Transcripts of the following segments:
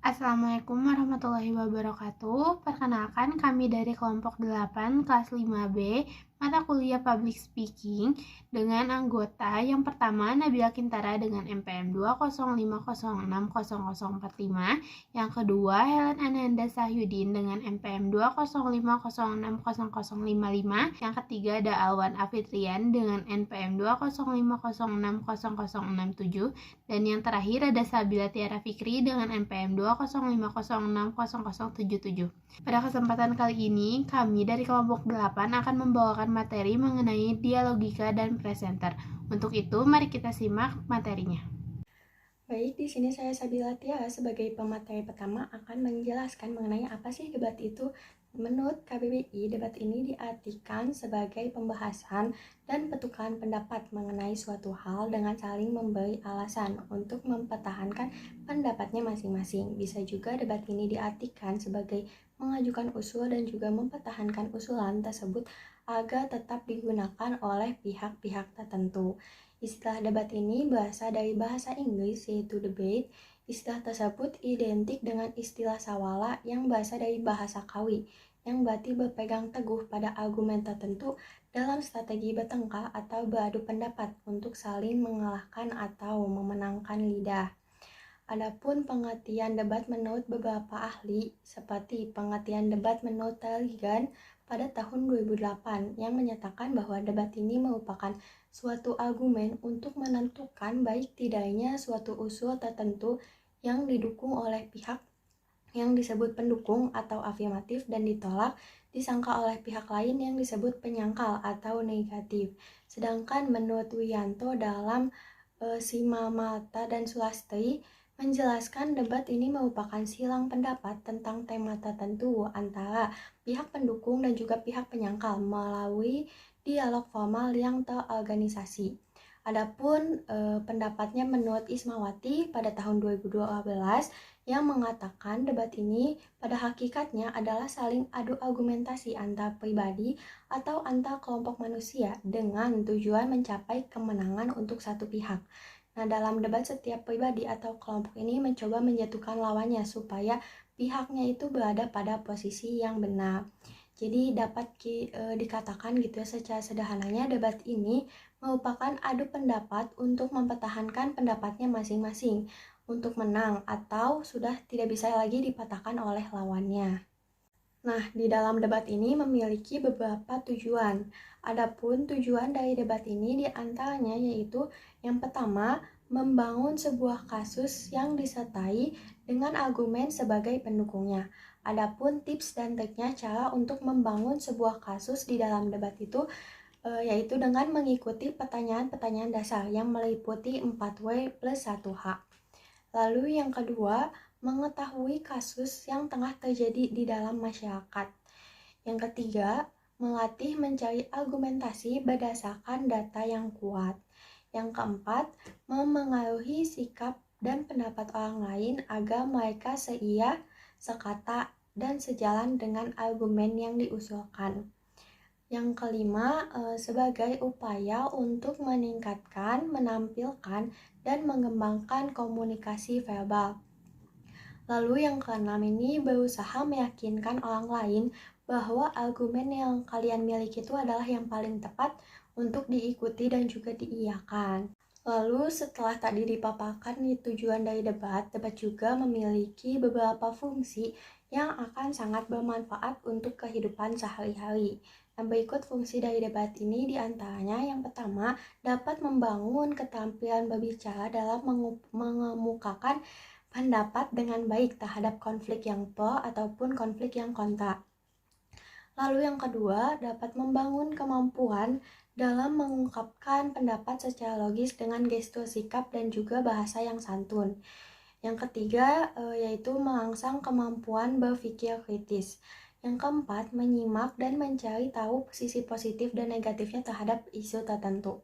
Assalamualaikum warahmatullahi wabarakatuh. Perkenalkan, kami dari kelompok 8 kelas 5B mata kuliah Public Speaking dengan anggota yang pertama Nabila Kintara dengan NPM 205060045, yang kedua Helen Ananda Sahyudin dengan NPM 205060055, yang ketiga ada Alwan Afitrian dengan NPM 205060067, dan yang terakhir ada Sabila Tiara Fikri dengan NPM 205060077. Pada kesempatan kali ini, kami dari kelompok 8 akan membawakan materi mengenai dialogika dan presenter. Untuk itu, mari kita simak materinya. Baik, di sini saya Sabila Tiara sebagai pemateri pertama akan menjelaskan mengenai apa sih debat itu. Menurut KBBI, debat ini diartikan sebagai pembahasan dan pertukaran pendapat mengenai suatu hal dengan saling memberi alasan untuk mempertahankan pendapatnya masing-masing. Bisa juga debat ini diartikan sebagai mengajukan usul dan juga mempertahankan usulan tersebut agar tetap digunakan oleh pihak-pihak tertentu. Istilah debat ini berasal dari bahasa Inggris yaitu debate. Istilah tersebut identik dengan istilah sawala yang berasal dari bahasa Kawi, yang berarti berpegang teguh pada argumen tertentu dalam strategi bertengkar atau beradu pendapat untuk saling mengalahkan atau memenangkan lidah. Adapun pengertian debat menurut beberapa ahli, seperti pengertian debat menurut Taligan pada tahun 2008 yang menyatakan bahwa debat ini merupakan suatu argumen untuk menentukan baik tidaknya suatu usul tertentu yang didukung oleh pihak yang disebut pendukung atau afirmatif dan ditolak disangka oleh pihak lain yang disebut penyangkal atau negatif. Sedangkan menurut Wiyanto dalam Simamalta dan Sulastri menjelaskan debat ini merupakan silang pendapat tentang tema tertentu antara pihak pendukung dan juga pihak penyangkal melalui dialog formal yang terorganisasi. Adapun pendapatnya menurut Ismawati pada tahun 2012 yang mengatakan debat ini pada hakikatnya adalah saling adu argumentasi antar pribadi atau antar kelompok manusia dengan tujuan mencapai kemenangan untuk satu pihak. Nah, dalam debat setiap pribadi atau kelompok ini mencoba menjatuhkan lawannya supaya pihaknya itu berada pada posisi yang benar. Jadi dapat dikatakan gitu ya secara sederhananya debat ini merupakan adu pendapat untuk mempertahankan pendapatnya masing-masing untuk menang atau sudah tidak bisa lagi dipatahkan oleh lawannya. Nah, di dalam debat ini memiliki beberapa tujuan. Adapun tujuan dari debat ini diantaranya yaitu yang pertama, membangun sebuah kasus yang disertai dengan argumen sebagai pendukungnya. Adapun tips dan triknya cara untuk membangun sebuah kasus di dalam debat itu yaitu dengan mengikuti pertanyaan-pertanyaan dasar yang meliputi 4W plus 1H. Lalu yang kedua, mengetahui kasus yang tengah terjadi di dalam masyarakat. Yang ketiga, melatih mencari argumentasi berdasarkan data yang kuat. Yang keempat, memengaruhi sikap dan pendapat orang lain agar mereka seia, sekata, dan sejalan dengan argumen yang diusulkan. Yang kelima, sebagai upaya untuk meningkatkan, menampilkan, dan mengembangkan komunikasi verbal. Lalu yang keenam ini berusaha meyakinkan orang lain bahwa argumen yang kalian miliki itu adalah yang paling tepat untuk diikuti dan juga diiyakan. Lalu setelah tadi dipaparkan nih tujuan dari debat juga memiliki beberapa fungsi yang akan sangat bermanfaat untuk kehidupan sehari-hari. Nah, berikut fungsi dari debat ini diantaranya yang pertama dapat membangun keterampilan berbicara dalam mengemukakan pendapat dengan baik terhadap konflik yang pro ataupun konflik yang kontra. Lalu yang kedua, dapat membangun kemampuan dalam mengungkapkan pendapat secara logis dengan gestur sikap dan juga bahasa yang santun. Yang ketiga, yaitu merangsang kemampuan berpikir kritis. Yang keempat, menyimak dan mencari tahu sisi positif dan negatifnya terhadap isu tertentu.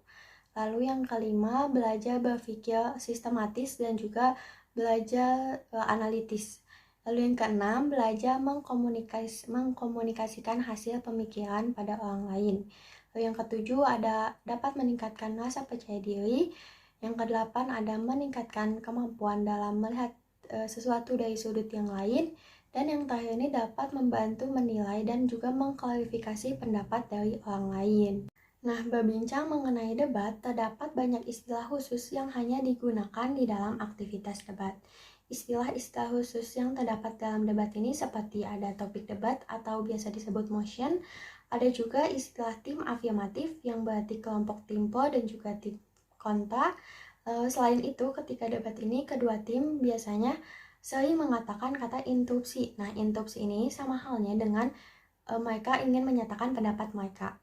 Lalu yang kelima, belajar berpikir sistematis dan juga belajar analitis. Lalu yang keenam, belajar mengkomunikasikan hasil pemikiran pada orang lain. Lalu yang ketujuh ada dapat meningkatkan rasa percaya diri. Yang kedelapan ada meningkatkan kemampuan dalam melihat sesuatu dari sudut yang lain, dan yang terakhir ini dapat membantu menilai dan juga mengklarifikasi pendapat dari orang lain. Nah, berbincang mengenai debat, terdapat banyak istilah khusus yang hanya digunakan di dalam aktivitas debat. Istilah-istilah khusus yang terdapat dalam debat ini seperti ada topik debat atau biasa disebut motion, ada juga istilah tim afirmatif yang berarti kelompok tim pro dan juga tim kontra. Selain itu, ketika debat ini kedua tim biasanya sering mengatakan kata interupsi. Nah, interupsi ini sama halnya dengan mereka ingin menyatakan pendapat mereka.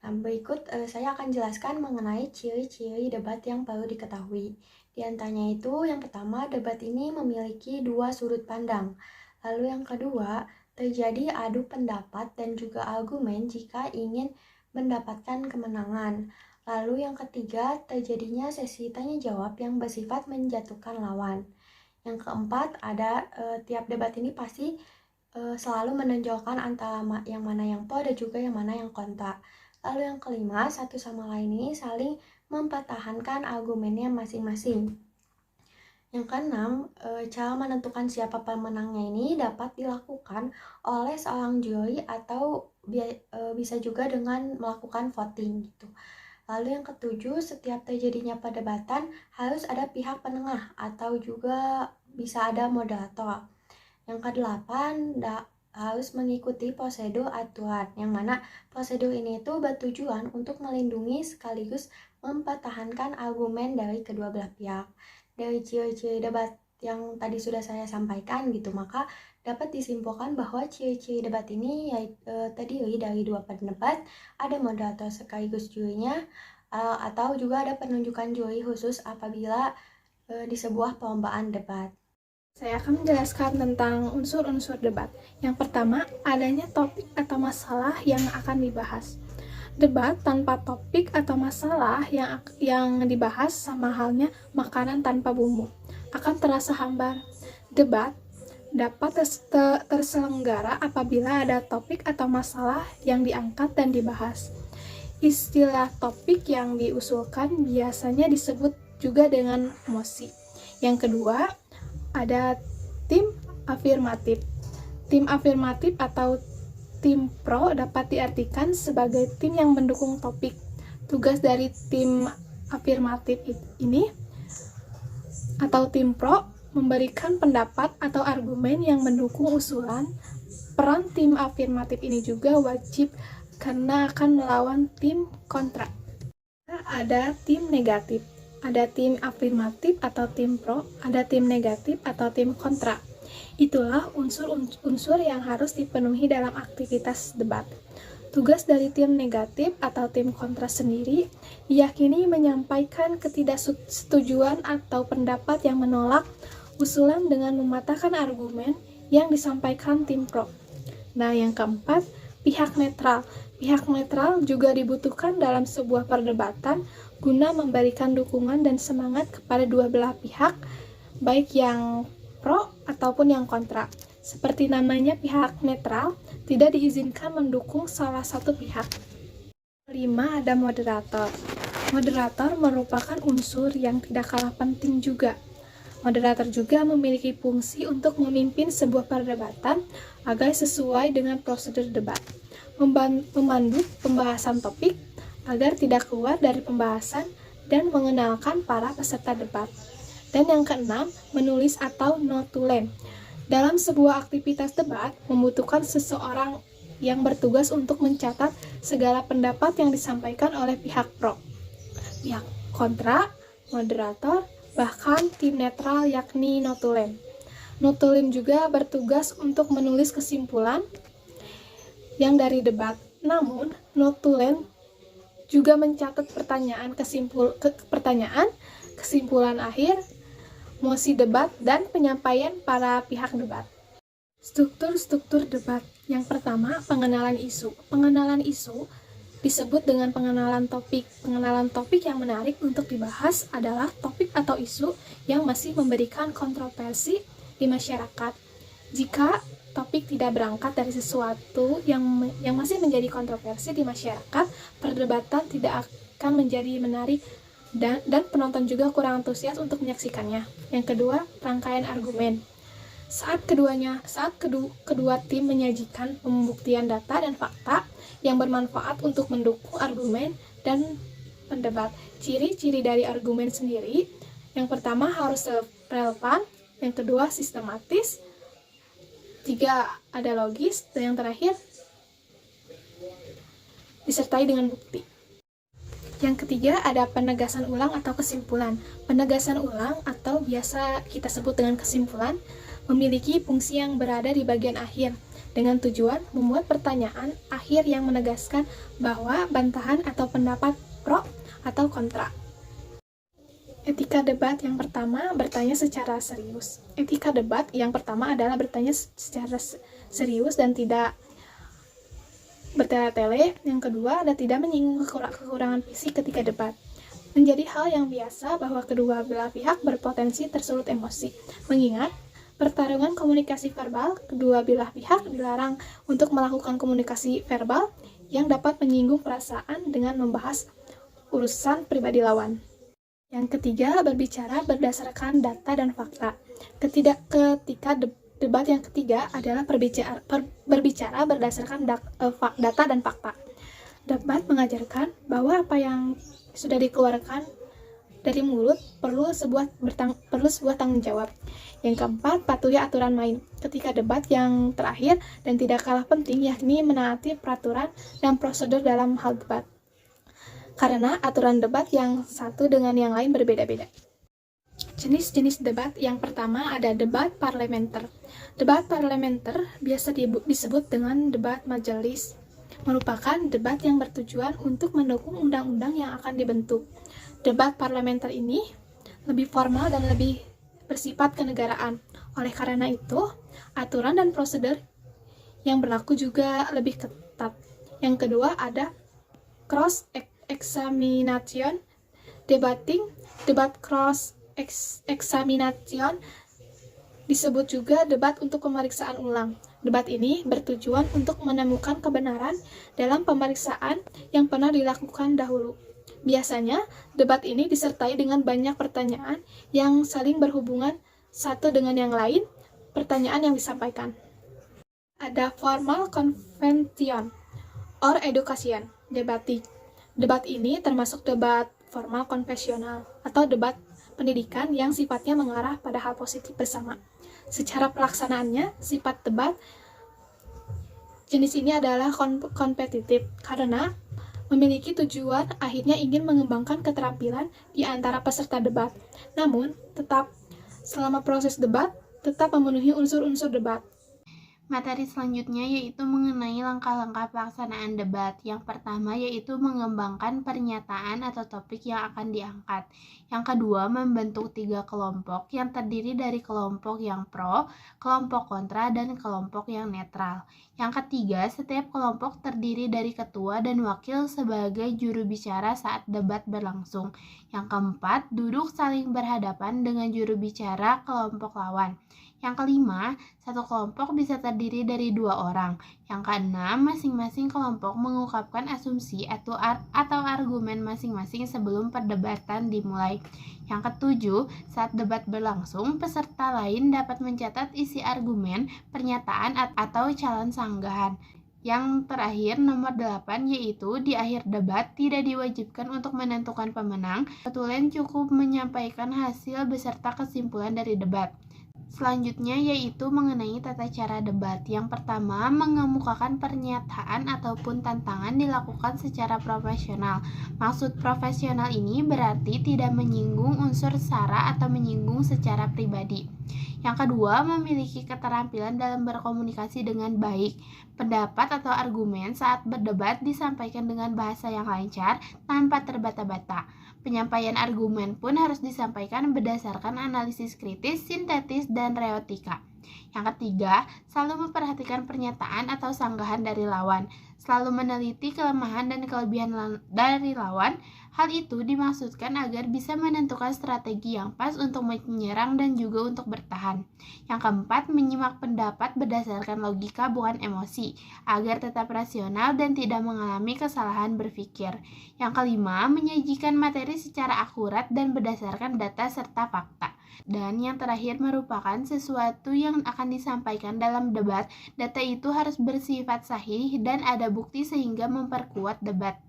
Nah, berikut saya akan jelaskan mengenai ciri-ciri debat yang perlu diketahui. Di antaranya itu, yang pertama, debat ini memiliki dua sudut pandang. Lalu yang kedua, terjadi adu pendapat dan juga argumen jika ingin mendapatkan kemenangan. Lalu yang ketiga, terjadinya sesi tanya-jawab yang bersifat menjatuhkan lawan. Yang keempat, ada tiap debat ini pasti selalu menonjolkan antara yang mana yang pro dan juga yang mana yang kontra. Lalu yang kelima, satu sama lain ini saling mempertahankan argumennya masing-masing. Yang keenam, cara menentukan siapa pemenangnya ini dapat dilakukan oleh seorang juri atau bisa juga dengan melakukan voting gitu. Lalu yang ketujuh, setiap terjadinya perdebatan harus ada pihak penengah atau juga bisa ada moderator. Yang kedelapan, harus mengikuti prosedur aturan, yang mana prosedur ini itu bertujuan untuk melindungi sekaligus mempertahankan argumen dari kedua belah pihak. Dari ciri-ciri debat yang tadi sudah saya sampaikan gitu, maka dapat disimpulkan bahwa ciri-ciri debat ini terdiri dari dua pendebat, ada moderator sekaligus jurinya, atau juga ada penunjukan juri khusus apabila di sebuah perlombaan debat. Saya akan menjelaskan tentang unsur-unsur debat. Yang pertama, adanya topik atau masalah yang akan dibahas. Debat tanpa topik atau masalah yang dibahas sama halnya makanan tanpa bumbu, akan terasa hambar. Debat dapat terselenggara apabila ada topik atau masalah yang diangkat dan dibahas. Istilah topik yang diusulkan biasanya disebut juga dengan mosi. Yang kedua, ada tim afirmatif. Tim afirmatif atau tim pro dapat diartikan sebagai tim yang mendukung topik. Tugas dari tim afirmatif ini atau tim pro memberikan pendapat atau argumen yang mendukung usulan. Peran tim afirmatif ini juga wajib karena akan melawan tim kontra. Ada tim negatif. Ada tim afirmatif atau tim pro, ada tim negatif atau tim kontra. Itulah unsur-unsur yang harus dipenuhi dalam aktivitas debat. Tugas dari tim negatif atau tim kontra sendiri diyakini menyampaikan ketidaksetujuan atau pendapat yang menolak usulan dengan mematahkan argumen yang disampaikan tim pro. Nah, yang keempat, pihak netral. Pihak netral juga dibutuhkan dalam sebuah perdebatan guna memberikan dukungan dan semangat kepada dua belah pihak, baik yang pro ataupun yang kontra. Seperti namanya, pihak netral tidak diizinkan mendukung salah satu pihak. Kelima, ada moderator. Moderator merupakan unsur yang tidak kalah penting juga. Moderator juga memiliki fungsi untuk memimpin sebuah perdebatan agar sesuai dengan prosedur debat, memandu pembahasan topik agar tidak keluar dari pembahasan dan mengenalkan para peserta debat. Dan yang keenam, menulis atau notulen. Dalam sebuah aktivitas debat, membutuhkan seseorang yang bertugas untuk mencatat segala pendapat yang disampaikan oleh pihak pro, pihak kontra, moderator, bahkan tim netral yakni notulen. Notulen juga bertugas untuk menulis kesimpulan yang dari debat. Namun, notulen juga mencatat kesimpulan akhir, mosi debat, dan penyampaian para pihak debat. Struktur debat. Yang pertama, pengenalan isu. Pengenalan isu disebut dengan pengenalan topik. Pengenalan topik yang menarik untuk dibahas adalah topik atau isu yang masih memberikan kontroversi di masyarakat. Jika topik tidak berangkat dari sesuatu yang masih menjadi kontroversi di masyarakat, perdebatan tidak akan menjadi menarik dan penonton juga kurang antusias untuk menyaksikannya. Yang kedua, rangkaian argumen. Saat kedua tim menyajikan pembuktian data dan fakta yang bermanfaat untuk mendukung argumen dan pendebat. Ciri-ciri dari argumen sendiri, yang pertama harus relevan, yang kedua sistematis, tiga ada logis, dan yang terakhir disertai dengan bukti. Yang ketiga ada penegasan ulang atau kesimpulan. Penegasan ulang atau biasa kita sebut dengan kesimpulan memiliki fungsi yang berada di bagian akhir dengan tujuan membuat pertanyaan akhir yang menegaskan bahwa bantahan atau pendapat pro atau kontra. Etika debat yang pertama bertanya secara serius. Etika debat yang pertama adalah bertanya secara serius dan tidak bertele-tele. Yang kedua adalah tidak menyinggung kekurangan fisik ketika debat. Menjadi hal yang biasa bahwa kedua belah pihak berpotensi tersulut emosi. Mengingat pertarungan komunikasi verbal, kedua belah pihak dilarang untuk melakukan komunikasi verbal yang dapat menyinggung perasaan dengan membahas urusan pribadi lawan. Yang ketiga, berbicara berdasarkan data dan fakta. Ketika debat yang ketiga adalah berbicara berdasarkan data dan fakta. Debat mengajarkan bahwa apa yang sudah dikeluarkan dari mulut perlu sebuah tanggung jawab. Yang keempat, patuhi aturan main. Ketika debat yang terakhir dan tidak kalah penting, yakni menaati peraturan dan prosedur dalam hal debat. Karena aturan debat yang satu dengan yang lain berbeda-beda. Jenis-jenis debat yang pertama ada debat parlementer. Debat parlementer biasa disebut dengan debat majelis. Merupakan debat yang bertujuan untuk mendukung undang-undang yang akan dibentuk. Debat parlementer ini lebih formal dan lebih bersifat kenegaraan. Oleh karena itu, aturan dan prosedur yang berlaku juga lebih ketat. Yang kedua ada cross-examination debating. Debat cross-examination disebut juga debat untuk pemeriksaan ulang. Debat ini bertujuan untuk menemukan kebenaran dalam pemeriksaan yang pernah dilakukan dahulu. Biasanya, debat ini disertai dengan banyak pertanyaan yang saling berhubungan satu dengan yang lain, pertanyaan yang disampaikan. Ada formal convention or education debating. Debat ini termasuk debat formal konvensional atau debat pendidikan yang sifatnya mengarah pada hal positif bersama. Secara pelaksanaannya, sifat debat jenis ini adalah kompetitif karena memiliki tujuan akhirnya ingin mengembangkan keterampilan di antara peserta debat. Namun, tetap selama proses debat, tetap memenuhi unsur-unsur debat. Materi selanjutnya yaitu mengenai langkah-langkah pelaksanaan debat. Yang pertama yaitu mengembangkan pernyataan atau topik yang akan diangkat. Yang kedua, membentuk 3 kelompok yang terdiri dari kelompok yang pro, kelompok kontra, dan kelompok yang netral. Yang ketiga, setiap kelompok terdiri dari ketua dan wakil sebagai juru bicara saat debat berlangsung. Yang keempat, duduk saling berhadapan dengan juru bicara kelompok lawan. Yang kelima, satu kelompok bisa terdiri dari 2 orang. Yang keenam, masing-masing kelompok mengungkapkan asumsi atau argumen masing-masing sebelum perdebatan dimulai. Yang ketujuh, saat debat berlangsung, peserta lain dapat mencatat isi argumen, pernyataan, atau calon sanggahan. Yang terakhir, nomor 8, yaitu di akhir debat tidak diwajibkan untuk menentukan pemenang. Petulen cukup menyampaikan hasil beserta kesimpulan dari debat. Selanjutnya yaitu mengenai tata cara debat. Yang pertama, mengemukakan pernyataan ataupun tantangan dilakukan secara profesional. Maksud profesional ini berarti tidak menyinggung unsur sara atau menyinggung secara pribadi. Yang kedua, memiliki keterampilan dalam berkomunikasi dengan baik. Pendapat atau argumen saat berdebat disampaikan dengan bahasa yang lancar tanpa terbata-bata. Penyampaian argumen pun harus disampaikan berdasarkan analisis kritis, sintetis, dan reotika. Yang ketiga, selalu memperhatikan pernyataan atau sanggahan dari lawan. Selalu meneliti kelemahan dan kelebihan dari lawan Hal itu dimaksudkan agar bisa menentukan strategi yang pas untuk menyerang dan juga untuk bertahan. Yang keempat, menyimak pendapat berdasarkan logika bukan emosi, agar tetap rasional dan tidak mengalami kesalahan berpikir. Yang kelima, menyajikan materi secara akurat dan berdasarkan data serta fakta. Dan yang terakhir merupakan sesuatu yang akan disampaikan dalam debat, data itu harus bersifat sahih dan ada bukti sehingga memperkuat debat.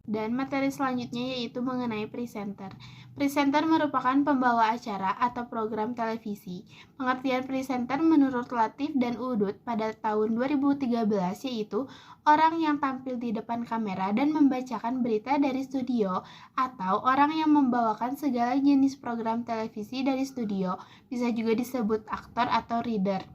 Dan materi selanjutnya yaitu mengenai presenter. Presenter merupakan pembawa acara atau program televisi. Pengertian presenter menurut Latif dan Udud pada tahun 2013 yaitu orang yang tampil di depan kamera dan membacakan berita dari studio, atau orang yang membawakan segala jenis program televisi dari studio, bisa juga disebut aktor atau reader.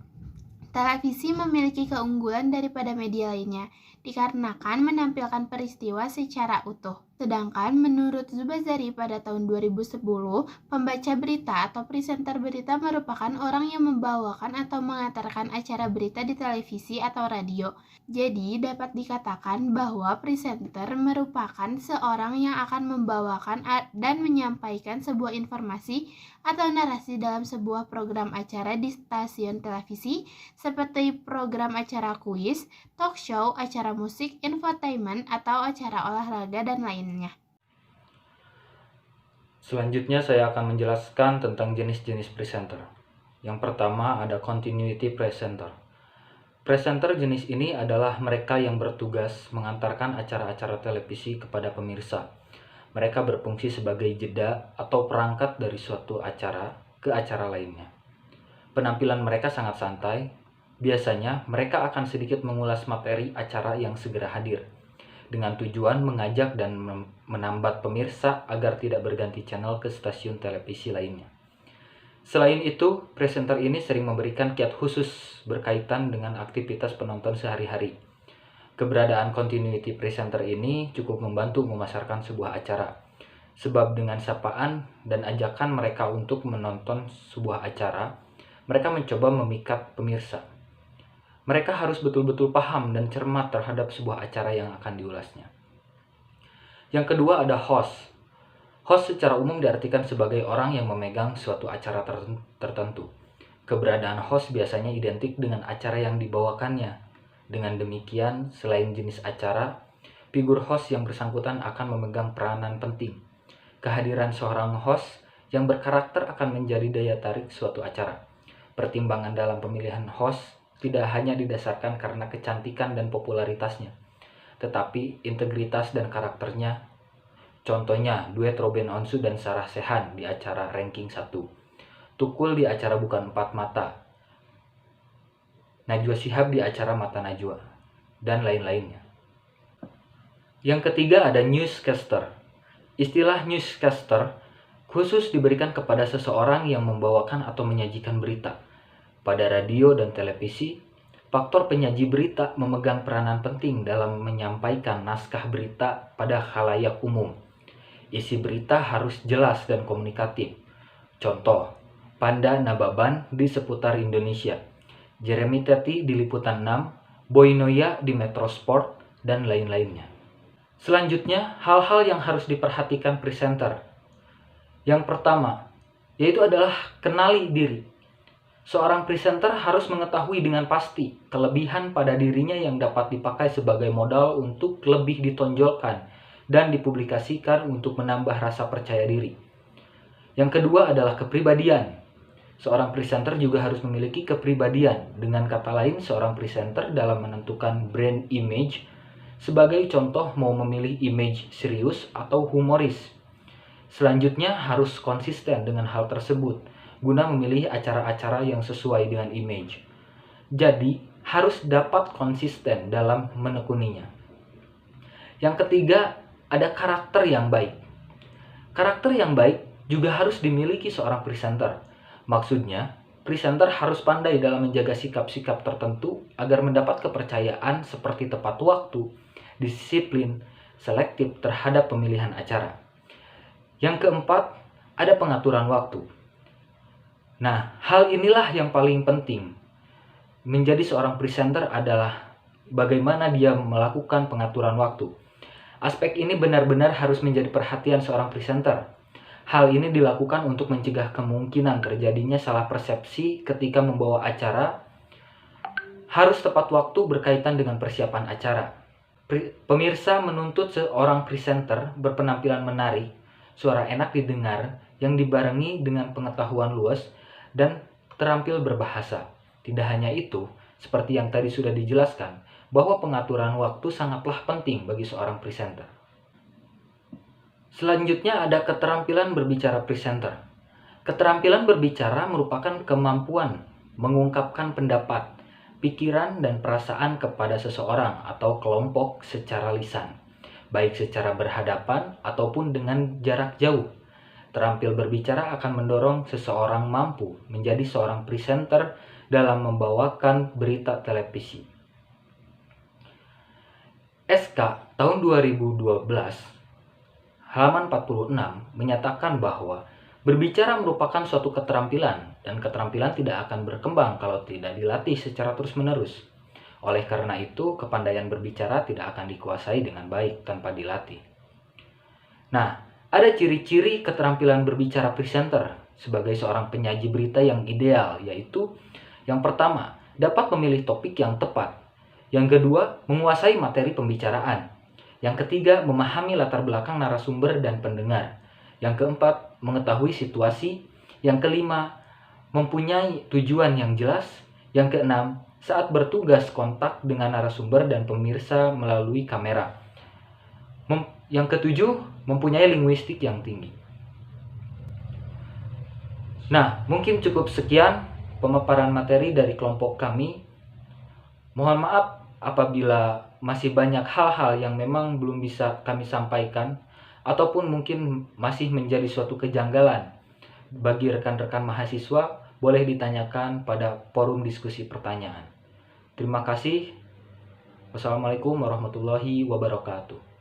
Televisi memiliki keunggulan daripada media lainnya, dikarenakan menampilkan peristiwa secara utuh. Sedangkan menurut Zubazari pada tahun 2010, pembaca berita atau presenter berita merupakan orang yang membawakan atau mengantarkan acara berita di televisi atau radio. Jadi dapat dikatakan bahwa presenter merupakan seorang yang akan membawakan dan menyampaikan sebuah informasi atau narasi dalam sebuah program acara di stasiun televisi seperti program acara kuis, talk show, acara musik, infotainment, atau acara olahraga dan lainnya. Selanjutnya saya akan menjelaskan tentang jenis-jenis presenter. Yang pertama ada continuity presenter. Presenter jenis ini adalah mereka yang bertugas mengantarkan acara-acara televisi kepada pemirsa. Mereka berfungsi sebagai jeda atau perangkat dari suatu acara ke acara lainnya. Penampilan mereka sangat santai. Biasanya mereka akan sedikit mengulas materi acara yang segera hadir, dengan tujuan mengajak dan menambat pemirsa agar tidak berganti channel ke stasiun televisi lainnya. Selain itu, presenter ini sering memberikan kiat khusus berkaitan dengan aktivitas penonton sehari-hari. Keberadaan continuity presenter ini cukup membantu memasarkan sebuah acara, sebab dengan sapaan dan ajakan mereka untuk menonton sebuah acara, mereka mencoba memikat pemirsa. Mereka harus betul-betul paham dan cermat terhadap sebuah acara yang akan diulasnya. Yang kedua ada host. Host secara umum diartikan sebagai orang yang memegang suatu acara tertentu. Keberadaan host biasanya identik dengan acara yang dibawakannya. Dengan demikian, selain jenis acara, figur host yang bersangkutan akan memegang peranan penting. Kehadiran seorang host yang berkarakter akan menjadi daya tarik suatu acara. Pertimbangan dalam pemilihan host tidak hanya didasarkan karena kecantikan dan popularitasnya, tetapi integritas dan karakternya. Contohnya, duet Robin Onsu dan Sarah Sechan di acara Ranking 1, Tukul di acara Bukan Empat Mata, Najwa Shihab di acara Mata Najwa, dan lain-lainnya. Yang ketiga ada newscaster. Istilah newscaster khusus diberikan kepada seseorang yang membawakan atau menyajikan berita. Pada radio dan televisi, faktor penyaji berita memegang peranan penting dalam menyampaikan naskah berita pada khalayak umum. Isi berita harus jelas dan komunikatif. Contoh, Panda Nababan di Seputar Indonesia, Jeremy Teti di Liputan 6, Boy Noya di Metro Sport, dan lain-lainnya. Selanjutnya, hal-hal yang harus diperhatikan presenter. Yang pertama, yaitu adalah kenali diri. Seorang presenter harus mengetahui dengan pasti kelebihan pada dirinya yang dapat dipakai sebagai modal untuk lebih ditonjolkan dan dipublikasikan untuk menambah rasa percaya diri. Yang kedua adalah kepribadian. Seorang presenter juga harus memiliki kepribadian. Dengan kata lain, seorang presenter dalam menentukan brand image, sebagai contoh mau memilih image serius atau humoris. Selanjutnya harus konsisten dengan hal tersebut, guna memilih acara-acara yang sesuai dengan image. Jadi, harus dapat konsisten dalam menekuninya. Yang ketiga, ada karakter yang baik. Karakter yang baik juga harus dimiliki seorang presenter. Maksudnya, presenter harus pandai dalam menjaga sikap-sikap tertentu agar mendapat kepercayaan seperti tepat waktu, disiplin, selektif terhadap pemilihan acara. Yang keempat, ada pengaturan waktu. Nah, hal inilah yang paling penting. Menjadi seorang presenter adalah bagaimana dia melakukan pengaturan waktu. Aspek ini benar-benar harus menjadi perhatian seorang presenter. Hal ini dilakukan untuk mencegah kemungkinan terjadinya salah persepsi ketika membawa acara. Harus tepat waktu berkaitan dengan persiapan acara. Pemirsa menuntut seorang presenter berpenampilan menarik, suara enak didengar, yang dibarengi dengan pengetahuan luas dan terampil berbahasa. Tidak hanya itu, seperti yang tadi sudah dijelaskan, bahwa pengaturan waktu sangatlah penting bagi seorang presenter. Selanjutnya ada keterampilan berbicara presenter. Keterampilan berbicara merupakan kemampuan mengungkapkan pendapat, pikiran, dan perasaan kepada seseorang atau kelompok secara lisan, baik secara berhadapan ataupun dengan jarak jauh. Terampil berbicara akan mendorong seseorang mampu menjadi seorang presenter dalam membawakan berita televisi. SK tahun 2012 halaman 46 menyatakan bahwa berbicara merupakan suatu keterampilan dan keterampilan tidak akan berkembang kalau tidak dilatih secara terus-menerus. Oleh karena itu, kepandaian berbicara tidak akan dikuasai dengan baik tanpa dilatih. Nah, ada ciri-ciri keterampilan berbicara presenter sebagai seorang penyaji berita yang ideal, yaitu yang pertama, dapat memilih topik yang tepat. Yang kedua, menguasai materi pembicaraan. Yang ketiga, memahami latar belakang narasumber dan pendengar. Yang keempat, mengetahui situasi. Yang kelima, mempunyai tujuan yang jelas. Yang keenam, saat bertugas kontak dengan narasumber dan pemirsa melalui kamera. Yang ketujuh, mempunyai linguistik yang tinggi. Nah, mungkin cukup sekian pemaparan materi dari kelompok kami. Mohon maaf apabila masih banyak hal-hal yang memang belum bisa kami sampaikan, ataupun mungkin masih menjadi suatu kejanggalan bagi rekan-rekan mahasiswa, boleh ditanyakan pada forum diskusi pertanyaan. Terima kasih. Wassalamualaikum warahmatullahi wabarakatuh.